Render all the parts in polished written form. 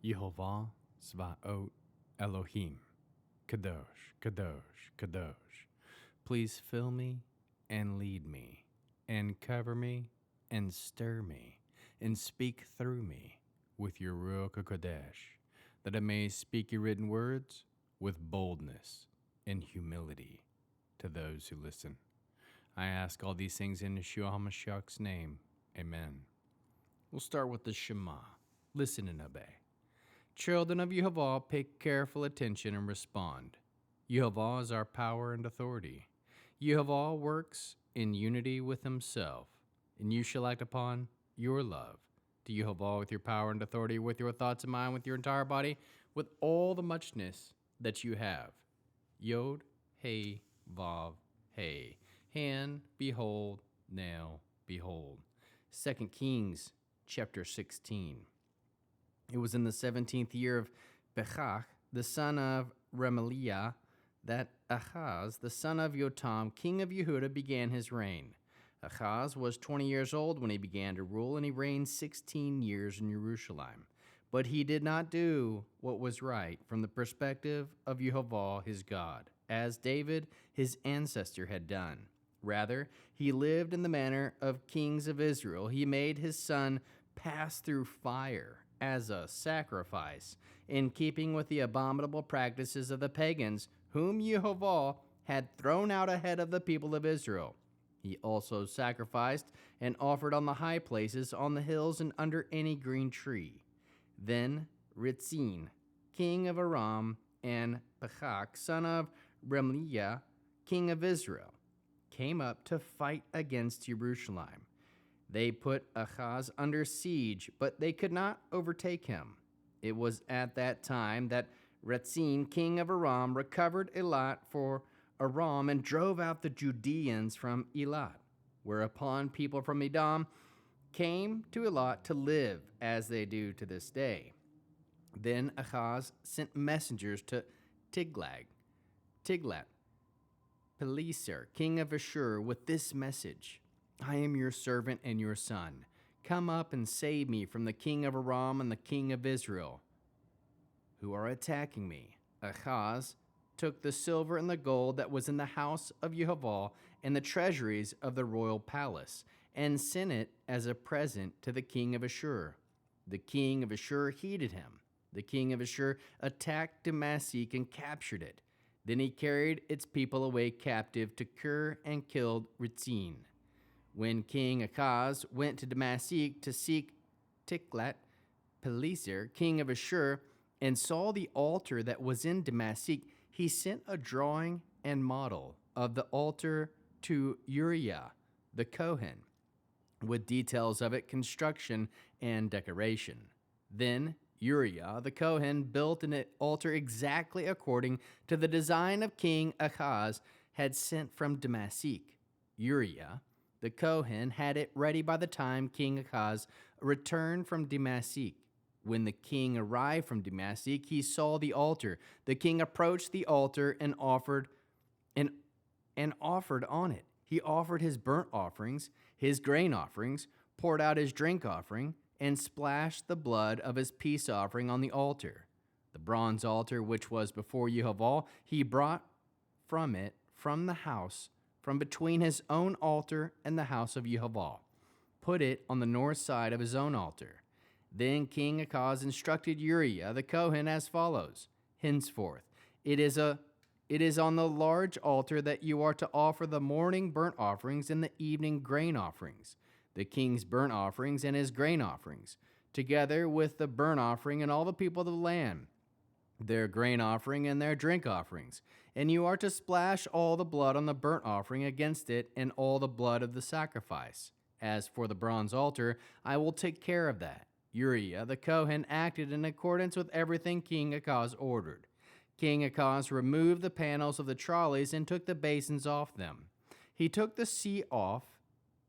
Yehova Zvaot Elohim, Kadosh, Kadosh, Kadosh. Please fill me and lead me, and cover me and stir me, and speak through me with your Ruach HaKodesh, that I may speak your written words with boldness and humility to those who listen. I ask all these things in Yeshua HaMashiach's name. Amen. We'll start with the Shema. Listen and obey. Children of Yehova, pay careful attention and respond. Yehova is our power and authority. Yehova works in unity with himself, and you shall act upon your love to Yehova with your power and authority, with your thoughts and mind, with your entire body, with all the muchness that you have. Yod, Hey, Vav, Hey. Hand, behold, now, behold. 2 Kings chapter 16. It was in the 17th year of Pekach, the son of Remaliah, that Ahaz, the son of Yotam, king of Yehuda, began his reign. Ahaz was 20 years old when he began to rule, and he reigned 16 years in Jerusalem. But he did not do what was right from the perspective of Yehova his God, as David his ancestor had done. Rather, he lived in the manner of kings of Israel. He made his son pass through fire as a sacrifice, in keeping with the abominable practices of the pagans, whom Yehova had thrown out ahead of the people of Israel. He also sacrificed and offered on the high places, on the hills, and under any green tree. Then Ritzin, king of Aram, and Pekach, son of Remaliah, king of Israel, came up to fight against Jerusalem. They put Ahaz under siege, but they could not overtake him. It was at that time that Ritzin, king of Aram, recovered Elat for Aram and drove out the Judeans from Elat, whereupon people from Edom came to Elat to live, as they do to this day. Then Ahaz sent messengers to Tiglath-Pileser, king of Ashur, with this message: I am your servant and your son. Come up and save me from the king of Aram and the king of Israel, who are attacking me. Ahaz took the silver and the gold that was in the house of Yehova and the treasuries of the royal palace, and sent it as a present to the king of Ashur. The king of Ashur heeded him. The king of Ashur attacked Damascus and captured it. Then he carried its people away captive to Kir and killed Ritzin. When King Ahaz went to Damascus to seek Tiglath-Pileser, king of Ashur, and saw the altar that was in Damascus, he sent a drawing and model of the altar to Uriah the Kohen, with details of its construction and decoration. Then Uriah the Kohen built an altar exactly according to the design of King Ahaz had sent from Damascus. Uriah the Kohen had it ready by the time King Ahaz returned from Damascus. When the king arrived from Damascus, he saw the altar. The king approached the altar and offered on it. He offered his burnt offerings, his grain offerings, poured out his drink offering, and splashed the blood of his peace offering on the altar. The bronze altar which was before Yehova, he brought from the house, from between his own altar and the house of Yehova, put it on the north side of his own altar. Then King Ahaz instructed Uriah the Kohen as follows: Henceforth, it is on the large altar that you are to offer the morning burnt offerings and the evening grain offerings, the king's burnt offerings and his grain offerings, together with the burnt offering and all the people of the land, their grain offering and their drink offerings. And you are to splash all the blood on the burnt offering against it, and all the blood of the sacrifice. As for the bronze altar, I will take care of that. Uriah the Kohen acted in accordance with everything King Ahaz ordered. King Ahaz removed the panels of the trolleys and took the basins off them. He took the seat off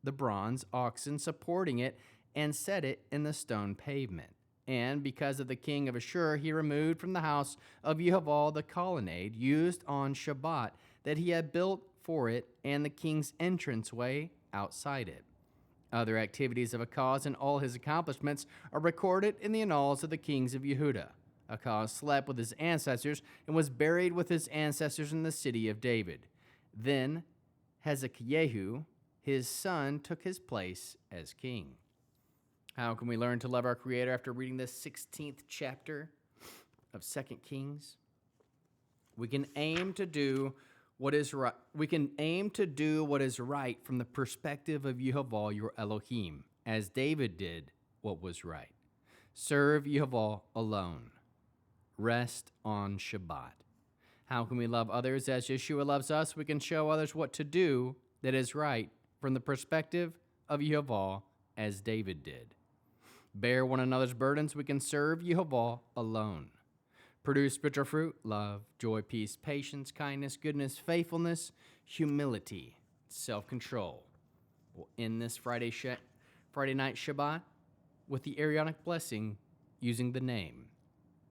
the bronze oxen supporting it and set it in the stone pavement. And because of the king of Ashur, he removed from the house of Yehova the colonnade used on Shabbat that he had built for it, and the king's entranceway outside it. Other activities of Akaz and all his accomplishments are recorded in the annals of the kings of Yehuda. Akaz slept with his ancestors and was buried with his ancestors in the city of David. Then Hezekiah, his son, took his place as king. How can we learn to love our Creator after reading this 16th chapter of 2 Kings? We can aim to do what is right. We can aim to do what is right from the perspective of Yehova, your Elohim, as David did what was right. Serve Yehova alone. Rest on Shabbat. How can we love others as Yeshua loves us? We can show others what to do that is right from the perspective of Yehova, as David did. Bear one another's burdens. We can serve Yehova alone. Produce spiritual fruit, love, joy, peace, patience, kindness, goodness, faithfulness, humility, self-control. We'll end this Friday night Shabbat with the Aaronic blessing using the name.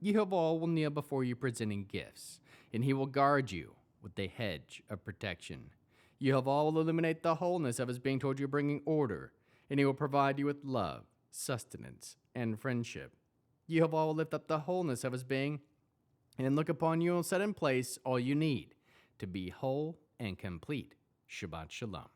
Yehova will kneel before you presenting gifts, and he will guard you with a hedge of protection. Yehova will illuminate the wholeness of his being toward you, bringing order, and he will provide you with love, sustenance, and friendship. Yehova will lift up the wholeness of his being and look upon you and set in place all you need to be whole and complete. Shabbat Shalom.